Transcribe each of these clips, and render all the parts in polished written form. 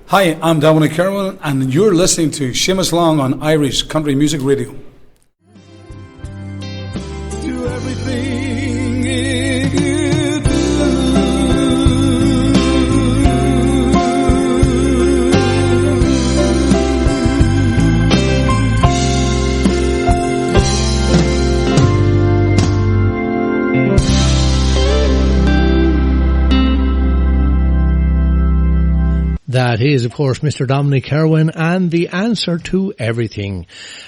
Hi, I'm Dominic Kirwan, and you're listening to Seamus Long on Irish Country Music Radio. Do everything you do. That is, of course, Mr. Dominic Kirwan and the answer to everything.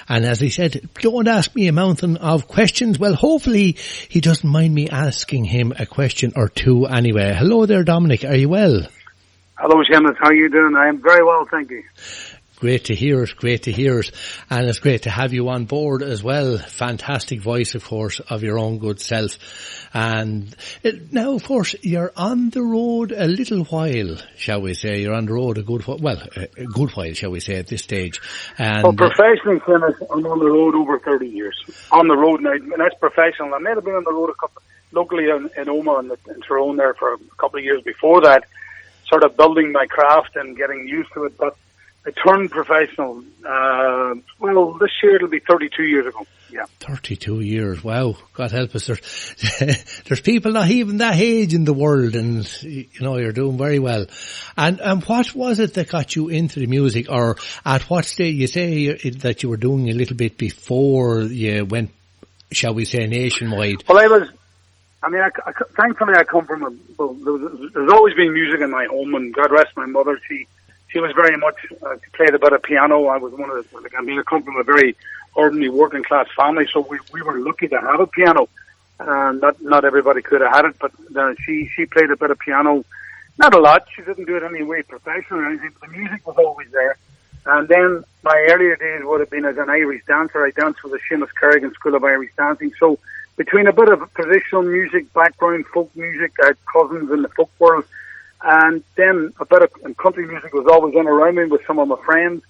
And as he said, don't ask me a mountain of questions. Well, hopefully he doesn't mind me asking him a question or two anyway. Hello there, Dominic. Are you well? Hello, Seamus. How are you doing? I am very well, thank you. Great to hear it, great to hear it. And it's great to have you on board as well. Fantastic voice, of course, of your own good self. And now, of course, you're on the road a little while, shall we say. You're on the road a good while, shall we say, at this stage. And well, professionally, Seamus, I'm on the road over 30 years. On the road now, and that's professional. I may have been on the road locally in Omagh and Tyrone there for a couple of years before that, sort of building my craft and getting used to it. But I turned professional, this year it'll be 32 years ago. Yeah. 32 years, wow. God help us. There's people not even that age in the world, and, you're doing very well. And what was it that got you into the music, or at what stage? You say that you were doing a little bit before you went, shall we say, nationwide. Well, thankfully I come from there's always been music in my home, and God rest my mother, she was very much, she played a bit of piano. I was I come from a very ordinary working class family, so we were lucky to have a piano. Not everybody could have had it, but she played a bit of piano. Not a lot. She didn't do it any way professional or anything, but the music was always there. And then my earlier days would have been as an Irish dancer. I danced with the Seamus Kerrigan School of Irish Dancing. So between a bit of traditional music background, folk music, I had cousins in the folk world, and then a bit of country music was always in around me with some of my friends.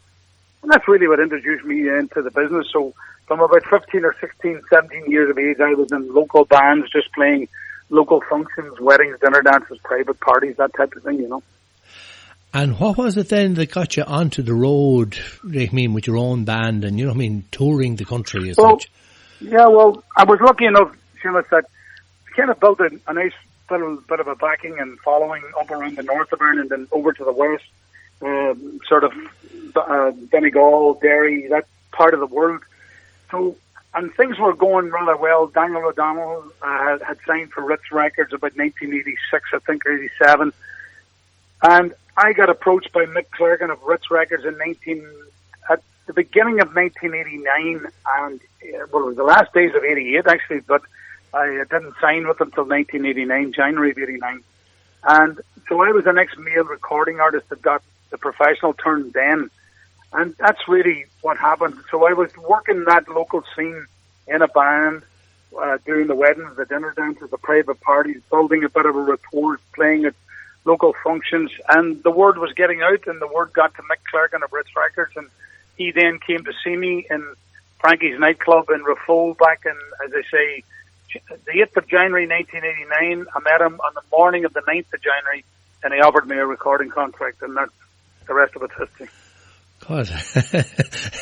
And that's really what introduced me into the business. So from about 15 or 16, 17 years of age, I was in local bands, just playing local functions, weddings, dinner dances, private parties, that type of thing, And what was it then that got you onto the road, with your own band and, touring the country as such? Yeah, well, I was lucky enough, Seamus, that I kind of built a nice little bit of a backing and following up around the north of Ireland and over to the west, sort of Donegal, Derry, that part of the world. So, and things were going rather well. Daniel O'Donnell had signed for Ritz Records about 1986, I think, or 87. And I got approached by Mick Clergan of Ritz Records at the beginning of 1989, and it was the last days of 88 actually, but I didn't sign with them until 1989, January of 89. And so I was the next male recording artist that got the professional turn then. And that's really what happened. So I was working that local scene in a band, doing the weddings, the dinner dances, the private parties, building a bit of a rapport, playing at local functions. And the word was getting out, and the word got to Mick Clergan of Ritz Records. And he then came to see me in Frankie's nightclub in Raffoul back in, as I say, the 8th of January 1989. I met him on the morning of the 9th of January, and he offered me a recording contract, and that's the rest of it's history. God,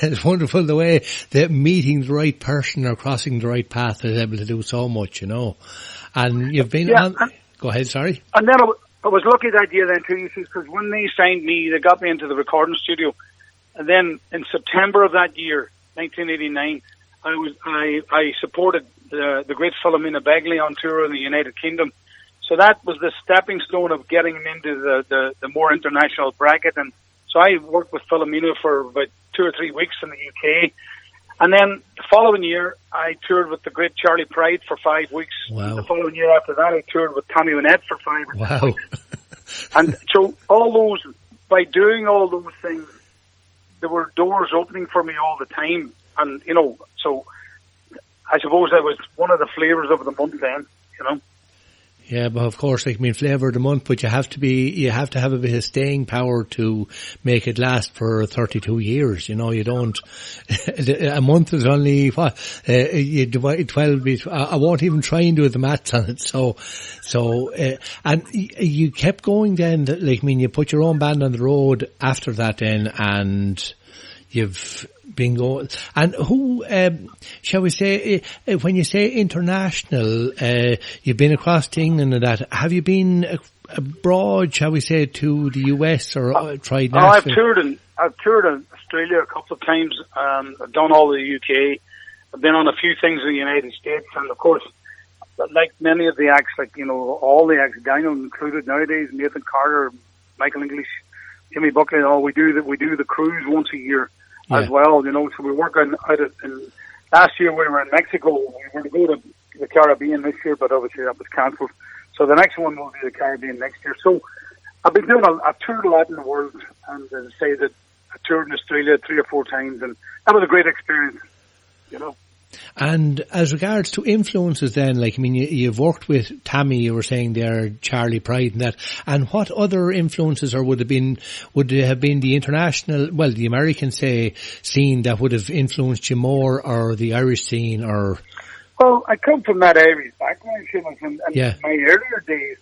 it's wonderful the way that meeting the right person or crossing the right path is able to do so much, And you've been on... Go ahead, sorry. And then I was lucky that year then too, because when they signed me, they got me into the recording studio. And then in September of that year, 1989, I supported the great Philomena Begley on tour in the United Kingdom. So that was the stepping stone of getting into the more international bracket. And so I worked with Philomena for about 2 or 3 weeks in the UK. And then the following year, I toured with the great Charlie Pride for 5 weeks. Wow. The following year after that, I toured with Tommy Wynette for 5 or 6 weeks. And so by doing all those things, there were doors opening for me all the time. And, so I suppose I was one of the flavours of the month then, Yeah, but of course, like, I mean, flavour of the month, but you have to have a bit of staying power to make it last for 32 years. You know, you don't, a month is only, what, you divide 12, I won't even try and do the maths on it. And you kept going then, like, I mean, you put your own band on the road after that then, and you've been going, and who, shall we say, when you say international, you've been across to England and that, have you been abroad, shall we say, to the US or tried Nashville? I've toured in Australia a couple of times, I've done all the UK, I've been on a few things in the United States, and of course, like many of the acts, like, you know, all the acts, Daniel included nowadays, Nathan Carter, Michael English, Jimmy Buckley and all, we do the cruise once a year. As well, you know, so we work out in last year we were in Mexico. We were to go to the Caribbean this year, but obviously that was cancelled. So the next one will be the Caribbean next year. So I've been I've toured a lot in the world, and as I say that I toured in Australia 3 or 4 times, and that was a great experience, you know. And as regards to influences then, like, I mean, you've worked with Tammy, you were saying there, Charlie Pride and that, and what other influences, or would it have been the international, well, the American, say, scene that would have influenced you more, or the Irish scene, or? Well, I come from that Irish background, Seamus, and my earlier days,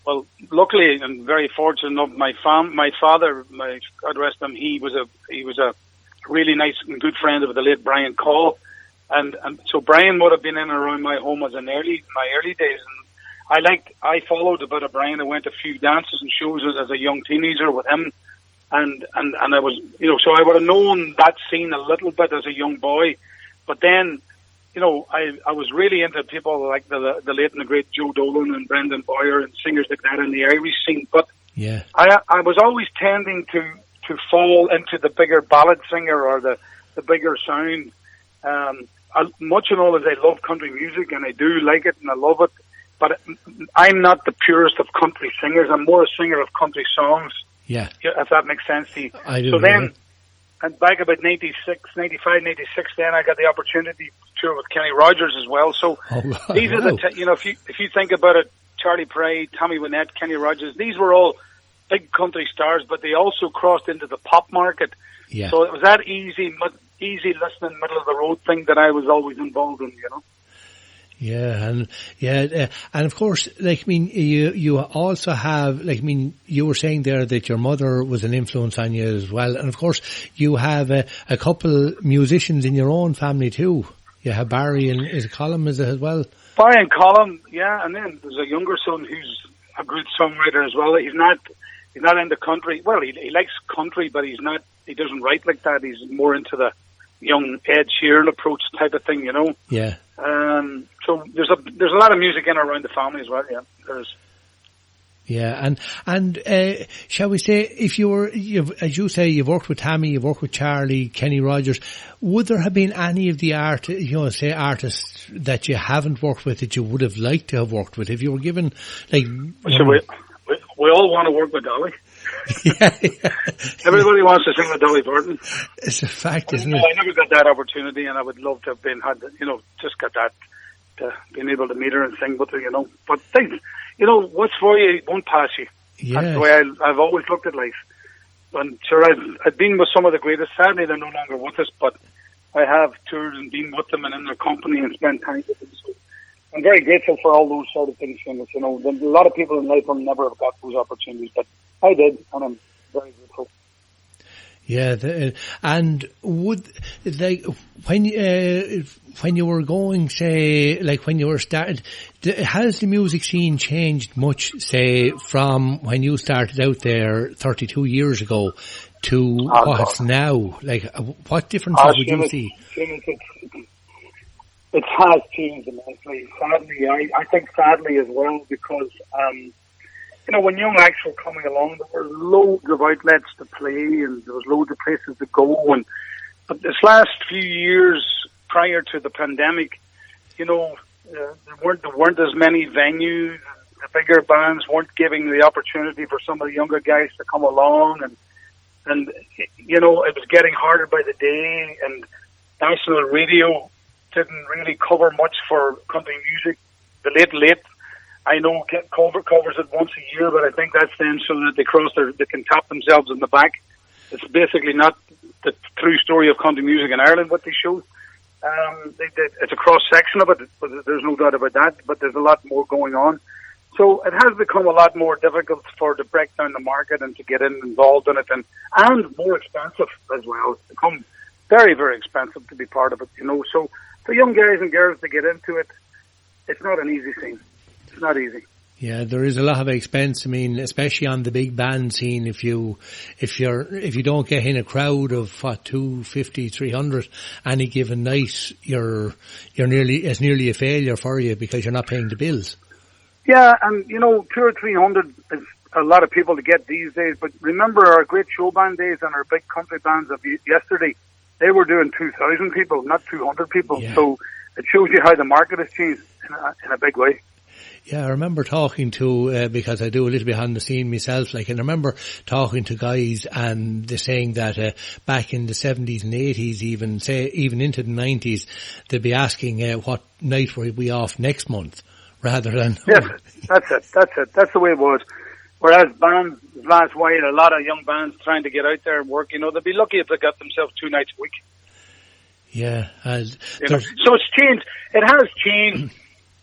well, luckily and very fortunate enough, my father, God rest him, he was a really nice and good friend of the late Brian Call. And so Brian would have been in and around my home my early days, and I followed a bit of Brian. I went to a few dances and shows as a young teenager with him, and I was, you know, so I would have known that scene a little bit as a young boy, but then, you know, I was really into people like the late and the great Joe Dolan and Brendan Boyer and singers like that in the Irish scene, but I was always tending to fall into the bigger ballad singer or the bigger sound. Much and all as I love country music, and I do like it and I love it, but I'm not the purest of country singers. I'm more a singer of country songs. Yeah. If that makes sense to you. I do. So then, and back about 95, 96, then I got the opportunity to tour with Kenny Rogers as well. So these are you know, if you think about it, Charlie Pride, Tommy Wynette, Kenny Rogers, these were all big country stars, but they also crossed into the pop market. Yeah. So it was that easy listening, middle of the road thing that I was always involved in, you know. Yeah, and of course, like, I mean, you also have, like, I mean, you were saying there that your mother was an influence on you as well, and of course, you have a couple musicians in your own family too. You have Barry and is it Colin as well? Barry and Colin, yeah, and then there's a younger son who's a good songwriter as well. He's not into country. Well, he likes country, but he doesn't write like that. He's more into the young Ed Sheeran approach type of thing, you know. Yeah. So there's a lot of music in and around the family as well. Yeah, there is. Yeah, and shall we say, if as you say, you've worked with Tammy, you've worked with Charlie, Kenny Rogers, would there have been any of the artists that you haven't worked with that you would have liked to have worked with if you were given, like? We all want to work with Dolly. Everybody wants to sing with Dolly Parton. It's a fact, isn't it? I never got that opportunity, and I would love to have just got that, being able to meet her and sing with her, you know. But things, you know, what's for you won't pass you. Yeah. That's the way I've always looked at life. And sure, I've been with some of the greatest. Sadly, they're no longer with us, but I have toured and been with them and in their company and spent time with them. So I'm very grateful for all those sort of things, you know. A lot of people in life will never have got those opportunities, but I did, and I'm very grateful. Yeah, and would, like, when you were going, say, like when you were started, has the music scene changed much, say, from when you started out there 32 years ago to what's now? Like, what differences would you see? It has changed immensely. Sadly, I think sadly as well, because you know, when young acts were coming along, there were loads of outlets to play, and there was loads of places to go. But this last few years, prior to the pandemic, you know, there weren't as many venues. The bigger bands weren't giving the opportunity for some of the younger guys to come along, and you know, it was getting harder by the day. And national radio didn't really cover much for country music. The late I know Culver covers it once a year, but I think that's then so that they can tap themselves in the back. It's basically not the true story of country music in Ireland, what they show. It's a cross-section of it, but there's no doubt about that, but there's a lot more going on. So it has become a lot more difficult to break down the market and to get involved in it, and more expensive as well. It's become very, very expensive to be part of it, you know. So for young guys and girls to get into it, it's not an easy thing. It's not easy. Yeah, there is a lot of expense. I mean, especially on the big band scene, if you don't get in a crowd of 250, 300 any given night, it's nearly a failure for you because you're not paying the bills. Yeah, and you know, 200 or 300 is a lot of people to get these days. But remember our great show band days and our big country bands of yesterday. They were doing 2,000 people, not 200 people. Yeah. So it shows you how the market has changed in a big way. Yeah, I remember talking to, because I do a little bit on the scene myself, and I remember talking to guys and they're saying that back in the 70s and 80s, even into the 90s, they'd be asking what night were we off next month, rather than... Yes, that's it. That's the way it was. Whereas bands, last while, a lot of young bands trying to get out there and work, you know, they'd be lucky if they got themselves 2 nights a week. Yeah. So it's changed. It has changed.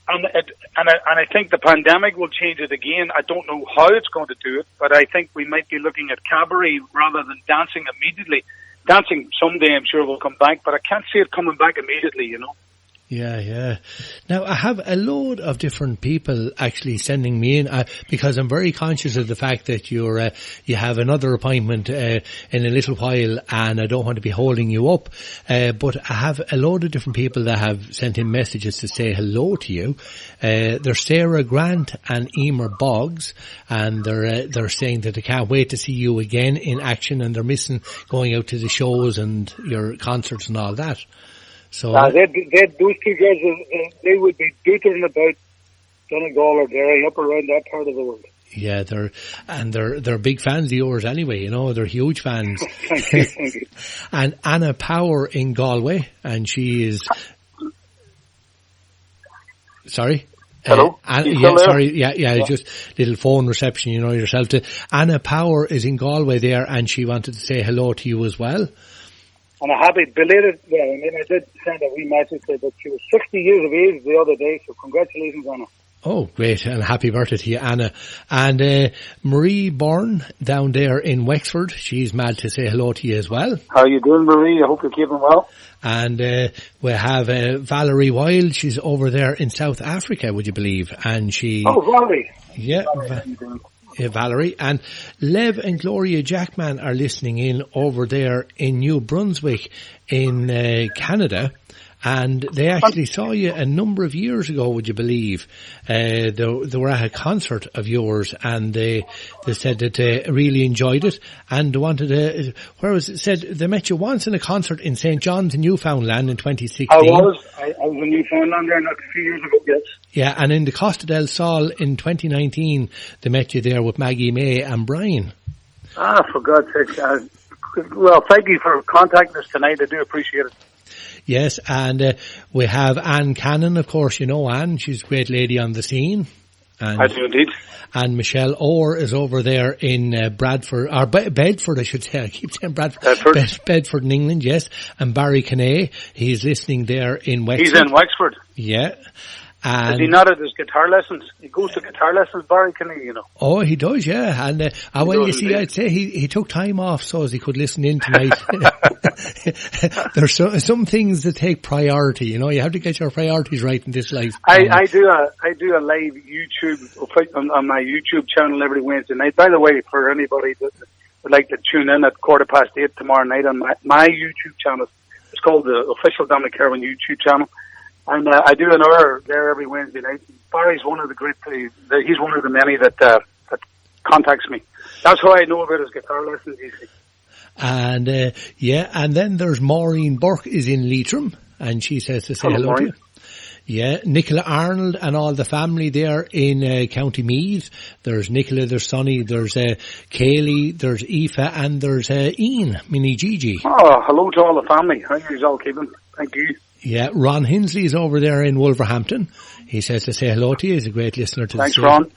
And I think the pandemic will change it again. I don't know how it's going to do it, but I think we might be looking at cabaret rather than dancing immediately. Dancing someday, I'm sure, will come back, but I can't see it coming back immediately, you know. Yeah. Now, I have a load of different people actually sending me in, because I'm very conscious of the fact that you have another appointment in a little while, and I don't want to be holding you up. But I have a load of different people that have sent in messages to say hello to you. There's Sarah Grant and Emer Boggs, and they're saying that they can't wait to see you again in action, and they're missing going out to the shows and your concerts and all that. So those 2 guys, they would be dootering about Donegal or Derry, up around that part of the world. Yeah, they're big fans of yours anyway, you know, they're huge fans. Thank you. And Anna Power in Galway, and she is... Sorry? Hello? Just little phone reception, you know yourself. Anna Power is in Galway there, and she wanted to say hello to you as well. And a happy belated, I did send a wee message that she was 60 years of age the other day, so congratulations, Anna. Oh, great, and happy birthday to you, Anna. And Marie Byrne down there in Wexford, she's mad to say hello to you as well. How are you doing, Marie? I hope you're keeping well. And we have Valerie Wilde, she's over there in South Africa, would you believe? And she... Oh, Valerie. Yeah, Valerie. And Lev and Gloria Jackman are listening in over there in New Brunswick in Canada. And they actually saw you a number of years ago, would you believe? They were at a concert of yours, and they said that they really enjoyed it, and wanted to, said they met you once in a concert in St. John's in Newfoundland in 2016. I was in Newfoundland there not a few years ago, yes. Yeah, and in the Costa del Sol in 2019, they met you there with Maggie May and Brian. For God's sake. Well, thank you for contacting us tonight. I do appreciate it. Yes, and we have Anne Cannon, of course, you know Anne, she's a great lady on the scene. And, I do indeed. And Michelle Orr is over there in Bedford, I should say. I keep saying Bradford. Bedford in England, yes. And Barry Kinney, he's listening there in Wexford. He's in Wexford. Yeah. And is he not at his guitar lessons? He goes to guitar lessons, Barry Kinney, you know. Oh, he does, yeah. And you see, I'd say he took time off so as he could listen in tonight. There's some things that take priority, you know. You have to get your priorities right in this life. I do a live YouTube on my YouTube channel every Wednesday night. By the way, for anybody that would like to tune in at 8:15 tomorrow night on my YouTube channel, it's called the official Dominic Kirwan YouTube channel. And I do an hour there every Wednesday night. Barry's one of the great, he's one of the many that contacts me. That's how I know about his guitar lessons, you see. And, and then there's Maureen Burke is in Leitrim, and she says to say hello to you. Yeah, Nicola Arnold and all the family there in County Meath. There's Nicola, there's Sonny, there's Kaylee, there's Aoife, and there's Ian, Mini Gigi. Oh, hello to all the family. How are you all keeping? Thank you. Yeah, Ron Hinsley's over there in Wolverhampton. He says to say hello to you. He's a great listener to the Thanks, station. Ron.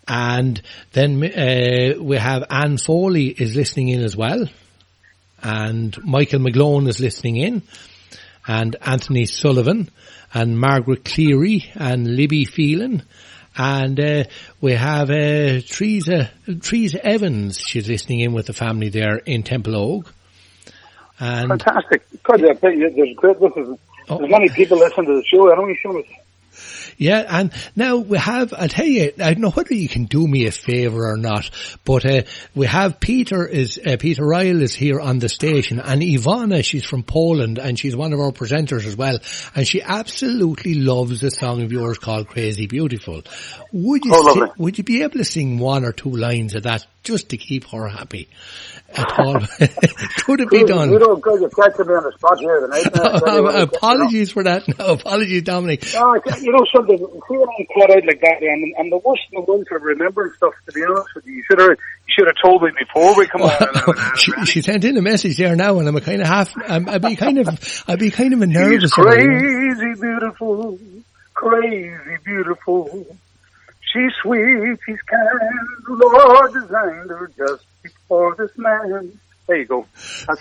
And then we have Anne Foley is listening in as well. And Michael McGlone is listening in. And Anthony Sullivan. And Margaret Cleary. And Libby Phelan. And we have Teresa Evans. She's listening in with the family there in Temple Oak. And Fantastic. God, there's great listeners. There's many people listening to the show. I don't even show it. yeah, and now we have, I'll tell you, I don't know whether you can do me a favour or not, but we have Peter Ryle is here on the station, and Ivana, she's from Poland, and she's one of our presenters as well, and she absolutely loves a song of yours called Crazy Beautiful. Would you be able to sing one or two lines of that just to keep her happy at all? Could it be done? You don't go, you're catching me on the spot here tonight. Apologies for that. No, apologies, Dominic. No, you know something, see when I'm caught out like that, I'm the worst in the world for remembering stuff, to be honest with you. You should have told me before we come on. She sent in a message there now, and I'm a kind of I'd be kind of a nervous. She's crazy beautiful, crazy beautiful. She's sweet, she's kind, the Lord designed her just before this man. There you go.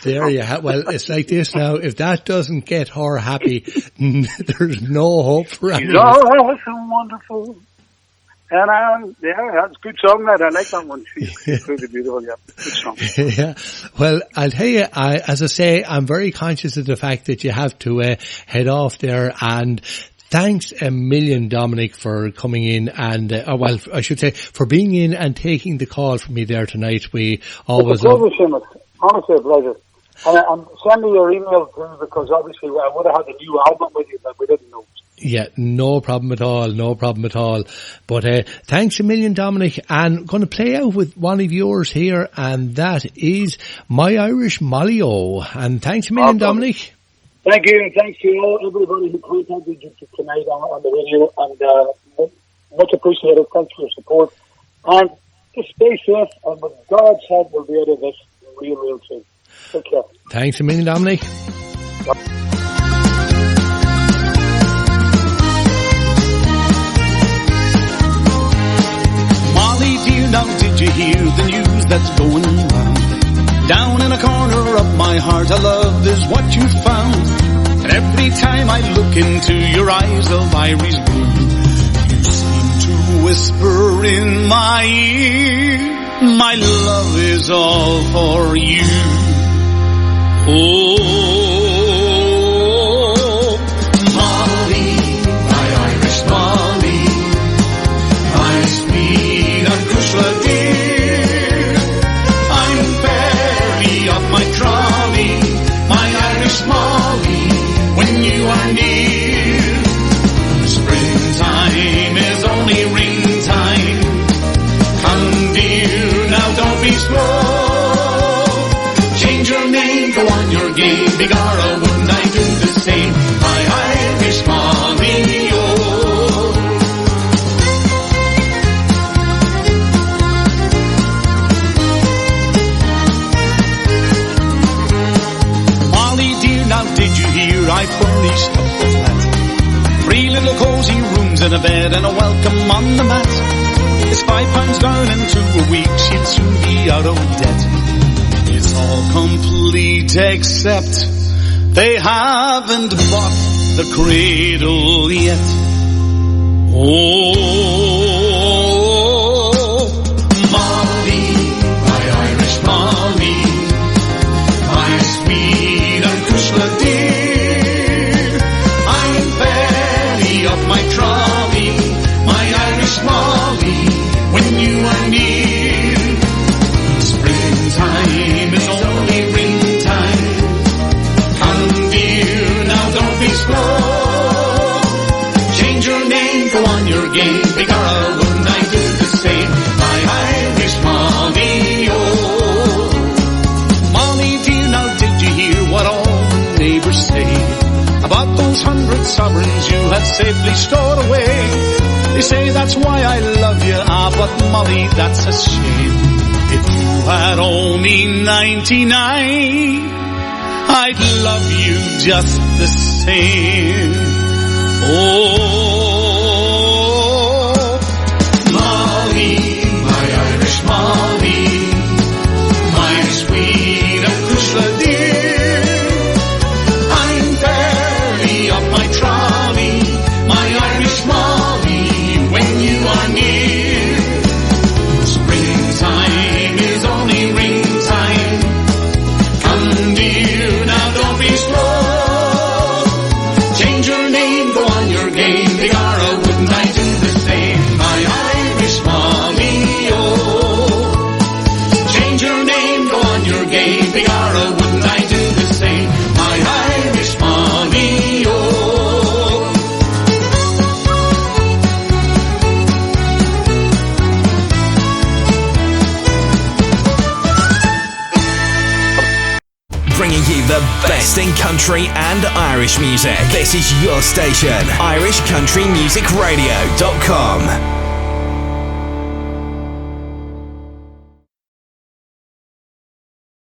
There you have. Well, it's like this now. If that doesn't get her happy, there's no hope for anyone. She's awesome, wonderful. And that's a good song, that. I like that one. She's really beautiful, yeah. Good song. Yeah. Well, I'll tell you, as I say, I'm very conscious of the fact that you have to head off there, and thanks a million, Dominic, for coming in and, I should say, for being in and taking the call from me there tonight. We always love... Seamus. Honestly, a pleasure. And send me your email too, because obviously I would have had a new album with you, but we didn't know. Yeah, no problem at all. But thanks a million, Dominic. And going to play out with one of yours here, and that is My Irish Molly-O. And thanks a million, Dominic. Thank you, and thanks to everybody who contacted you tonight on the radio, and much appreciated. Thanks for your support. And just stay safe, and with God's help, we'll be out of this real soon. Take care. Thanks a million, Dominic. Yep. Molly, dear, now did you hear the news that's going round? Down in a corner of my heart, a love is what you found. And every time I look into your eyes of Irish blue, you seem to whisper in my ear, my love is all for you. Oh, Molly, my Irish Molly, my sweet and Cushla dear, I'm barely off my trolley, my Irish Molly, when you are near. Springtime is only ring time. Come dear, now don't be slow. Change your name, go on your game. Begorra, wouldn't I do the same? My Irish Molly, oh. Molly dear, now did you hear I furnished up the flat? 3 little cozy rooms and a bed and a welcome on the mat. It's £5 down and 2 a week, she'd soon be out of debt. It's all complete except they haven't bought the cradle yet. Oh, Molly, my Irish Molly, my sweet and Cushla dear, I'm barely off my trolley, my Irish Molly, when you are near. Springtime is only ring time. Come dear, now don't be slow. Change your name, go on your game. Begorra, wouldn't I do the same? My Irish Molly, oh. Molly dear, now did you hear what all the neighbours say about those 100 sovereigns you had safely stored away? They say that's why I love you, but Molly, that's a shame. If you had only 99, I'd love you just the same. Oh, Molly, my Irish Molly, my sweet Acushla dear, I'm fairly up my trolley, my Irish Molly, when you are near. Springtime is only ring time. Come dear, now don't be slow. Change your name, go on your game. Begorra, wouldn't I do the same? My Irish Molly, oh. Change your name, go on your game. Begorra, wouldn't I do the same? My Irish Molly, oh. Bringing you the best in country and Irish music. This is your station, irishcountrymusicradio.com.